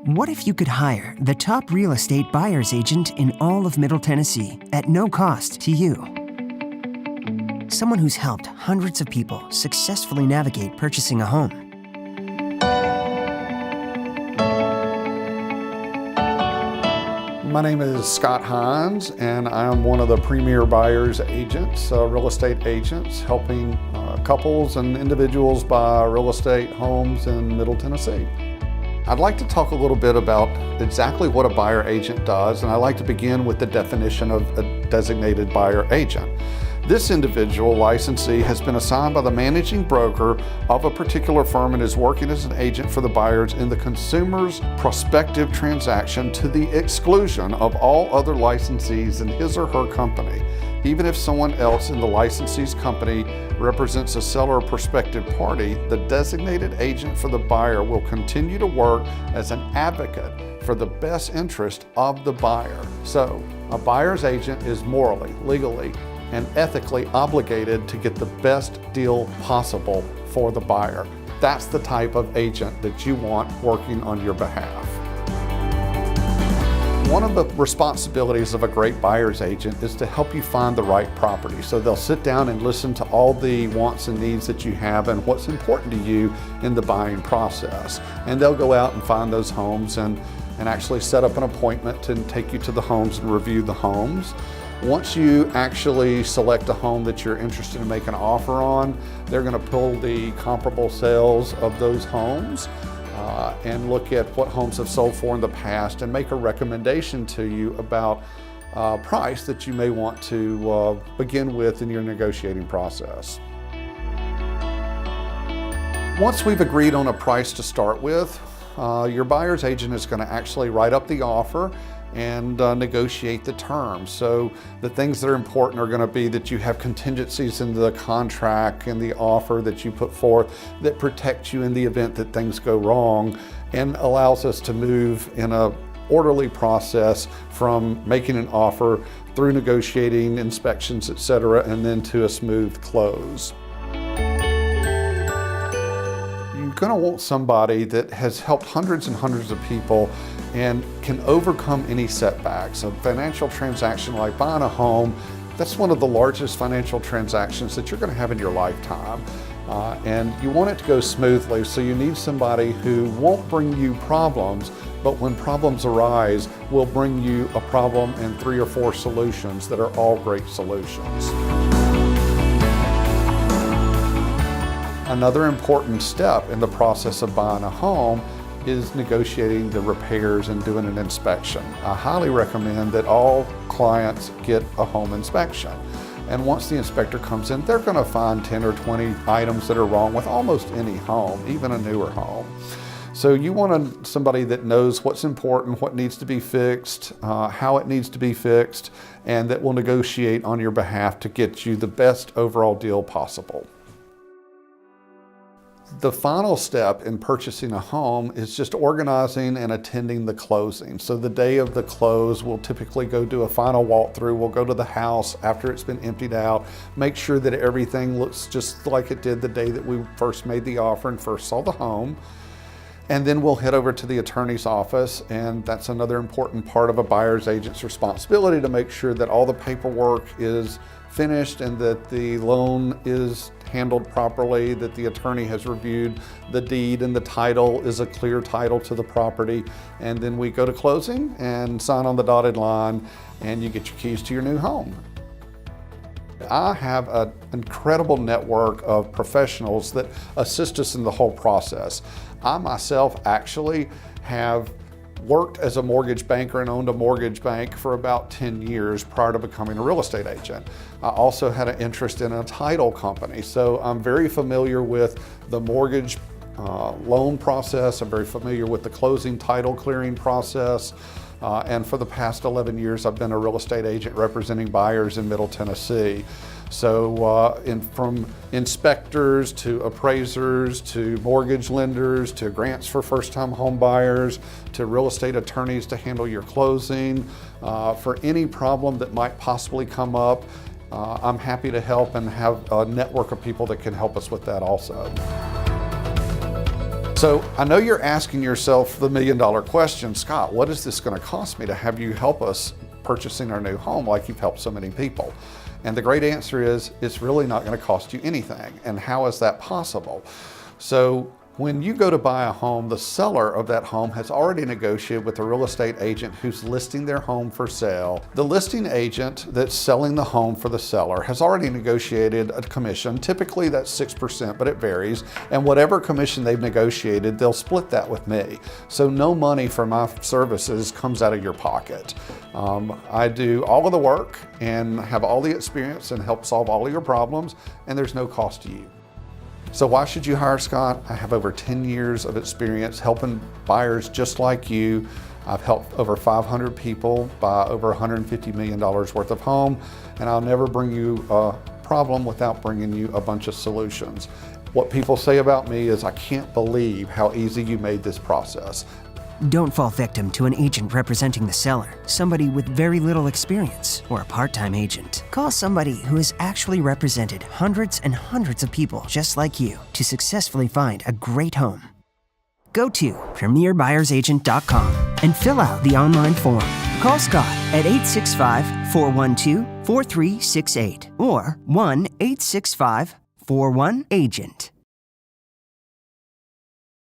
What if you could hire the top real estate buyer's agent in all of Middle Tennessee at no cost to you? Someone who's helped hundreds of people successfully navigate purchasing a home. My name is Scott Hines, and I'm one of the premier buyer's agents, real estate agents, helping couples and individuals buy real estate homes in Middle Tennessee. I'd like to talk a little bit about exactly what a buyer agent does, and I like to begin with the definition of a designated buyer agent. This individual licensee has been assigned by the managing broker of a particular firm and is working as an agent for the buyers in the consumer's prospective transaction to the exclusion of all other licensees in his or her company. Even if someone else in the licensee's company represents a seller or prospective party, the designated agent for the buyer will continue to work as an advocate for the best interest of the buyer. So, a buyer's agent is morally, legally, and ethically obligated to get the best deal possible for the buyer. That's the type of agent that you want working on your behalf. One of the responsibilities of a great buyer's agent is to help you find the right property. So they'll sit down and listen to all the wants and needs that you have and what's important to you in the buying process. And they'll go out and find those homes and actually set up an appointment to take you to the homes and review the homes. Once you actually select a home that you're interested in making an offer on, they're going to pull the comparable sales of those homes and look at what homes have sold for in the past and make a recommendation to you about price that you may want to begin with in your negotiating process. Once we've agreed on a price to start with, your buyer's agent is going to actually write up the offer and negotiate the terms. So the things that are important are going to be that you have contingencies in the contract and the offer that you put forth that protect you in the event that things go wrong and allows us to move in a orderly process from making an offer through negotiating, inspections, etc., and then to a smooth close. You're going to want somebody that has helped hundreds and hundreds of people and can overcome any setbacks. A financial transaction like buying a home, that's one of the largest financial transactions that you're going to have in your lifetime. And you want it to go smoothly, so you need somebody who won't bring you problems, but when problems arise, will bring you a problem and 3 or 4 solutions that are all great solutions. Another important step in the process of buying a home is negotiating the repairs and doing an inspection. I highly recommend that all clients get a home inspection. And once the inspector comes in, they're going to find 10 or 20 items that are wrong with almost any home, even a newer home. So you want somebody that knows what's important, what needs to be fixed, how it needs to be fixed, and that will negotiate on your behalf to get you the best overall deal possible. The final step in purchasing a home is just organizing and attending the closing. So the day of the close, we'll typically go do a final walkthrough. We'll go to the house after it's been emptied out, make sure that everything looks just like it did the day that we first made the offer and first saw the home. And then we'll head over to the attorney's office, and that's another important part of a buyer's agent's responsibility to make sure that all the paperwork is finished and that the loan is handled properly, that the attorney has reviewed the deed and the title is a clear title to the property. And then we go to closing and sign on the dotted line, and you get your keys to your new home. I have an incredible network of professionals that assist us in the whole process. I myself actually have worked as a mortgage banker and owned a mortgage bank for about 10 years prior to becoming a real estate agent. I also had an interest in a title company, so I'm very familiar with the mortgage loan process. I'm very familiar with the closing title clearing process. And for the past 11 years, I've been a real estate agent representing buyers in Middle Tennessee. So from inspectors to appraisers to mortgage lenders to grants for first-time home buyers to real estate attorneys to handle your closing, for any problem that might possibly come up, I'm happy to help and have a network of people that can help us with that also. So I know you're asking yourself the million-dollar question, Scott, what is this going to cost me to have you help us purchasing our new home like you've helped so many people? And the great answer is, it's really not going to cost you anything. And how is that possible? So when you go to buy a home, the seller of that home has already negotiated with the real estate agent who's listing their home for sale. The listing agent that's selling the home for the seller has already negotiated a commission. Typically that's 6%, but it varies. And whatever commission they've negotiated, they'll split that with me. So no money for my services comes out of your pocket. I do all of the work and have all the experience and help solve all of your problems, and there's no cost to you. So why should you hire Scott? I have over 10 years of experience helping buyers just like you. I've helped over 500 people buy over $150 million worth of home, and I'll never bring you a problem without bringing you a bunch of solutions. What people say about me is, I can't believe how easy you made this process. Don't fall victim to an agent representing the seller, somebody with very little experience, or a part-time agent. Call somebody who has actually represented hundreds and hundreds of people just like you to successfully find a great home. Go to premierbuyersagent.com and fill out the online form. Call Scott at 865-412-4368 or 1-865-41-AGENT.